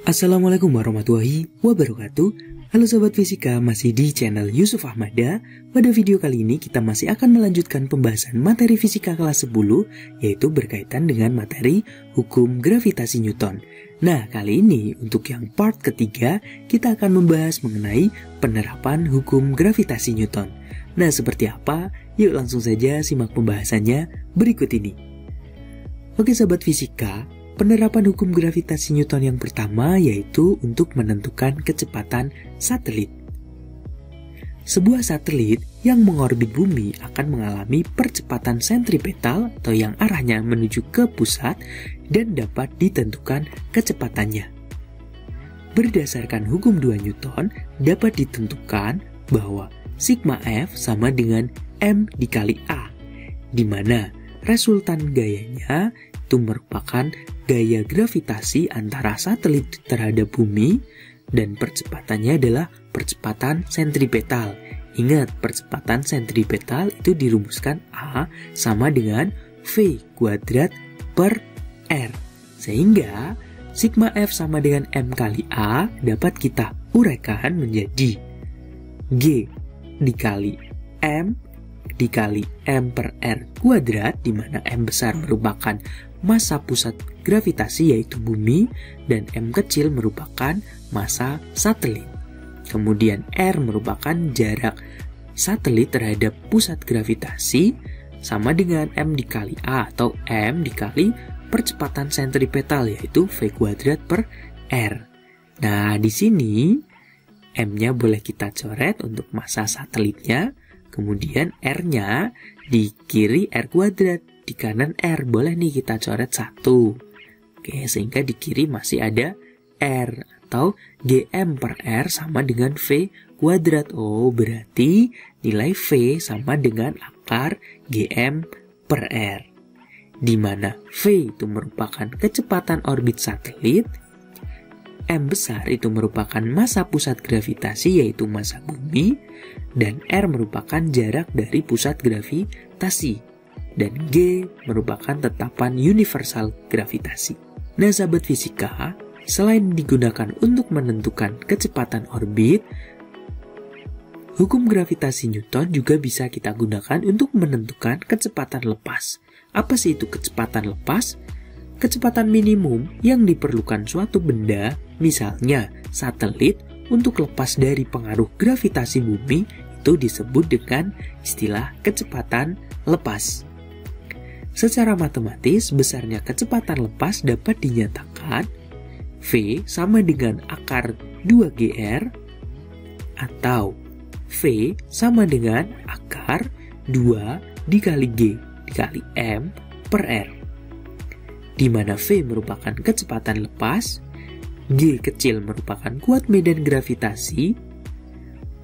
Assalamualaikum warahmatullahi wabarakatuh. Halo Sobat Fisika, masih di channel Yusuf Ahmada. Pada video kali ini kita masih akan melanjutkan pembahasan materi fisika kelas 10, yaitu berkaitan dengan materi hukum gravitasi Newton. Nah, kali ini untuk yang part ketiga, kita akan membahas mengenai penerapan hukum gravitasi Newton. Nah, seperti apa? Yuk langsung saja simak pembahasannya berikut ini. Oke Sobat Fisika, penerapan hukum gravitasi Newton yang pertama yaitu untuk menentukan kecepatan satelit. Sebuah satelit yang mengorbit bumi akan mengalami percepatan sentripetal atau yang arahnya menuju ke pusat dan dapat ditentukan kecepatannya. Berdasarkan hukum 2 Newton dapat ditentukan bahwa sigma F sama dengan M dikali A, di mana resultan gayanya itu merupakan gaya gravitasi antara satelit terhadap bumi dan percepatannya adalah percepatan sentripetal. Ingat, percepatan sentripetal itu dirumuskan A sama dengan V kuadrat per R. Sehingga sigma F sama dengan M kali A dapat kita uraikan menjadi G dikali M dikali M per R kuadrat, di mana M besar merupakan massa pusat gravitasi yaitu bumi dan M kecil merupakan massa satelit. Kemudian R merupakan jarak satelit terhadap pusat gravitasi sama dengan M dikali A atau M dikali percepatan sentripetal yaitu V kuadrat per R. Nah, di sini M-nya boleh kita coret untuk massa satelitnya, kemudian R-nya di kiri R kuadrat, di kanan R, boleh nih kita coret 1. Oke, sehingga di kiri masih ada R atau GM per R sama dengan V kuadrat. Oh, berarti nilai V sama dengan akar GM per R. Di mana V itu merupakan kecepatan orbit satelit, M besar itu merupakan massa pusat gravitasi yaitu massa bumi, dan R merupakan jarak dari pusat gravitasi, dan G merupakan tetapan universal gravitasi. Nah, sahabat fisika, selain digunakan untuk menentukan kecepatan orbit, hukum gravitasi Newton juga bisa kita gunakan untuk menentukan kecepatan lepas. Apa sih itu kecepatan lepas? Kecepatan minimum yang diperlukan suatu benda, misalnya satelit, untuk lepas dari pengaruh gravitasi bumi itu disebut dengan istilah kecepatan lepas. Secara matematis, besarnya kecepatan lepas dapat dinyatakan V sama dengan akar 2GR atau V sama dengan akar 2 dikali G dikali M per R, di mana V merupakan kecepatan lepas, G kecil merupakan kuat medan gravitasi,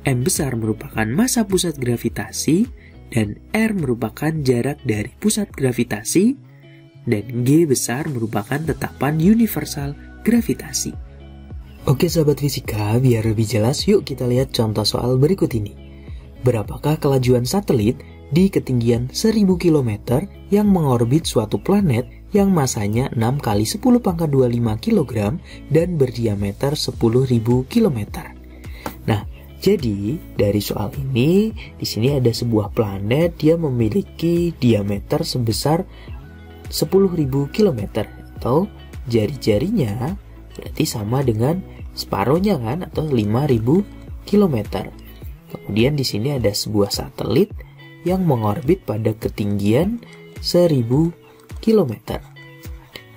M besar merupakan massa pusat gravitasi, dan R merupakan jarak dari pusat gravitasi, dan G besar merupakan tetapan universal gravitasi. Oke sahabat fisika, biar lebih jelas yuk kita lihat contoh soal berikut ini. Berapakah kelajuan satelit di ketinggian 1000 km yang mengorbit suatu planet yang masanya 6 kali 10 pangkat 25 kg dan berdiameter 10.000 km. Nah, jadi dari soal ini di sini ada sebuah planet, dia memiliki diameter sebesar 10.000 km atau jari-jarinya berarti sama dengan separohnya kan, atau 5.000 km. Kemudian di sini ada sebuah satelit yang mengorbit pada ketinggian 1000 km.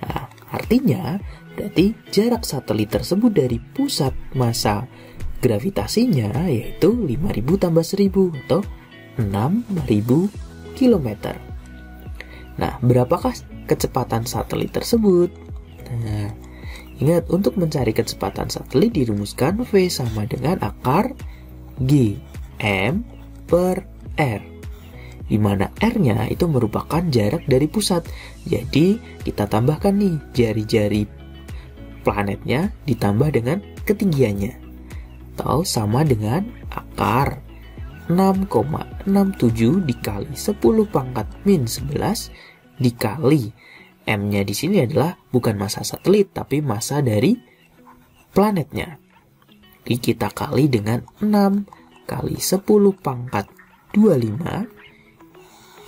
Nah, artinya berarti jarak satelit tersebut dari pusat massa gravitasinya yaitu 5000 tambah 1000 atau 6000 km. Nah, berapakah kecepatan satelit tersebut? Nah, ingat, untuk mencari kecepatan satelit dirumuskan V sama dengan akar G M per R, di mana R-nya itu merupakan jarak dari pusat. Jadi kita tambahkan nih jari-jari planetnya ditambah dengan ketinggiannya, atau sama dengan akar 6,67 dikali 10 pangkat min 11 dikali M-nya di sini adalah bukan massa satelit tapi massa dari planetnya. Jadi kita kali dengan 6 kali 10 pangkat 25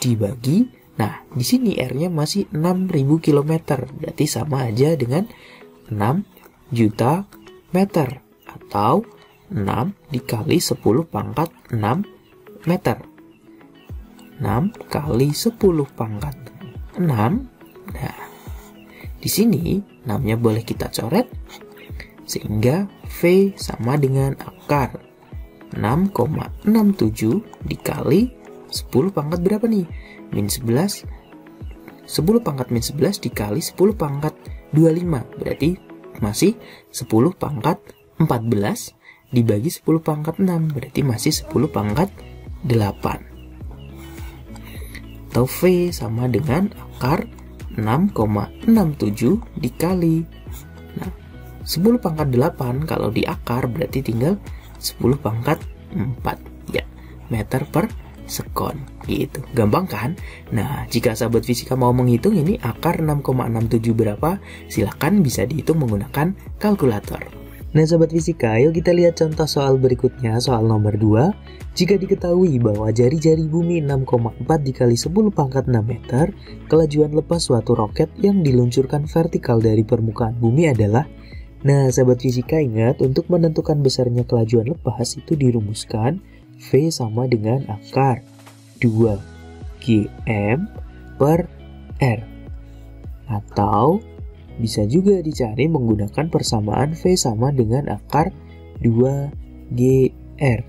dibagi. Nah, di sini R-nya masih 6.000 km. Berarti sama aja dengan 6 juta meter. Atau 6 dikali 10 pangkat 6 meter. 6 kali 10 pangkat 6. Nah, di sini 6-nya boleh kita coret. Sehingga V sama dengan akar 6,67 dikali 10 pangkat berapa nih? Min 11. 10 pangkat min 11 dikali 10 pangkat 25. Berarti masih 10 pangkat 14 dibagi 10 pangkat 6. Berarti masih 10 pangkat 8. Atau V sama dengan akar 6,67 dikali. Nah, 10 pangkat 8 kalau di akar berarti tinggal 10 pangkat 4 ya, meter per sekon gitu. Gampang kan? Nah, jika sahabat fisika mau menghitung ini akar 6,67 berapa, silahkan bisa dihitung menggunakan kalkulator. Nah, sahabat fisika, ayo kita lihat contoh soal berikutnya, soal nomor 2. Jika diketahui bahwa jari-jari bumi 6,4 dikali 10 pangkat 6 meter, kelajuan lepas suatu roket yang diluncurkan vertikal dari permukaan bumi adalah. Nah, sahabat fisika ingat, untuk menentukan besarnya kelajuan lepas itu dirumuskan V sama dengan akar 2Gm per R. Atau bisa juga dicari menggunakan persamaan V sama dengan akar 2GR.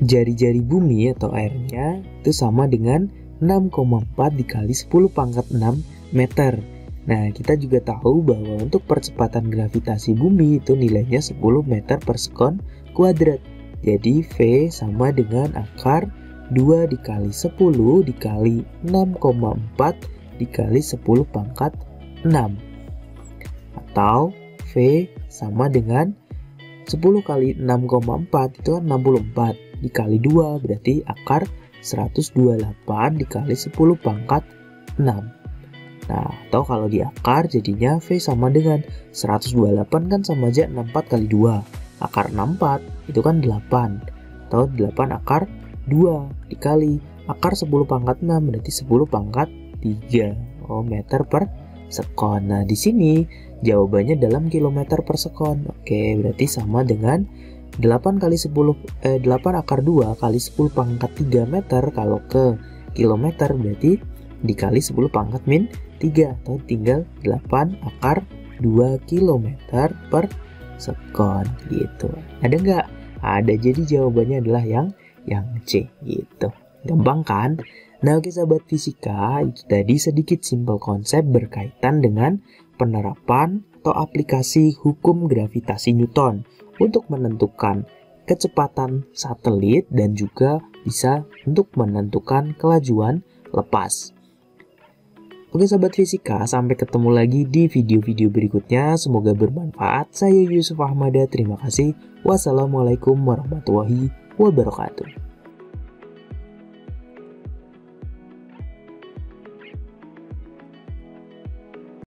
Jari-jari bumi atau R-nya itu sama dengan 6,4 dikali 10 pangkat 6 meter. Nah, kita juga tahu bahwa untuk percepatan gravitasi bumi itu nilainya 10 meter per sekon kuadrat. Jadi V sama dengan akar 2 dikali 10 dikali 6,4 dikali 10 pangkat 6. Atau V sama dengan 10 kali 6,4 itu kan 64 dikali 2 berarti akar 128 dikali 10 pangkat 6. Nah, atau kalau di akar jadinya V sama dengan 128 kan sama aja 64 kali 2. Akar 64 itu kan 8. Atau 8 akar 2 dikali akar 10 pangkat 6 berarti 10 pangkat 3 meter per sekon. Nah, di sini jawabannya dalam kilometer per sekon. Oke, berarti sama dengan 8 kali 10 8 akar 2 kali 10 pangkat 3 meter kalau ke kilometer berarti dikali 10 pangkat min 3 atau tinggal 8 akar 2 kilometer per sekon gitu. Ada nggak? Ada, jadi jawabannya adalah yang C gitu. Gampang kan? Nah, oke sahabat fisika, itu tadi sedikit simpel konsep berkaitan dengan penerapan atau aplikasi hukum gravitasi Newton untuk menentukan kecepatan satelit dan juga bisa untuk menentukan kelajuan lepas. Oke sahabat fisika, sampai ketemu lagi di video-video berikutnya. Semoga bermanfaat. Saya Yusuf Ahmada, terima kasih. Wassalamualaikum warahmatullahi wabarakatuh.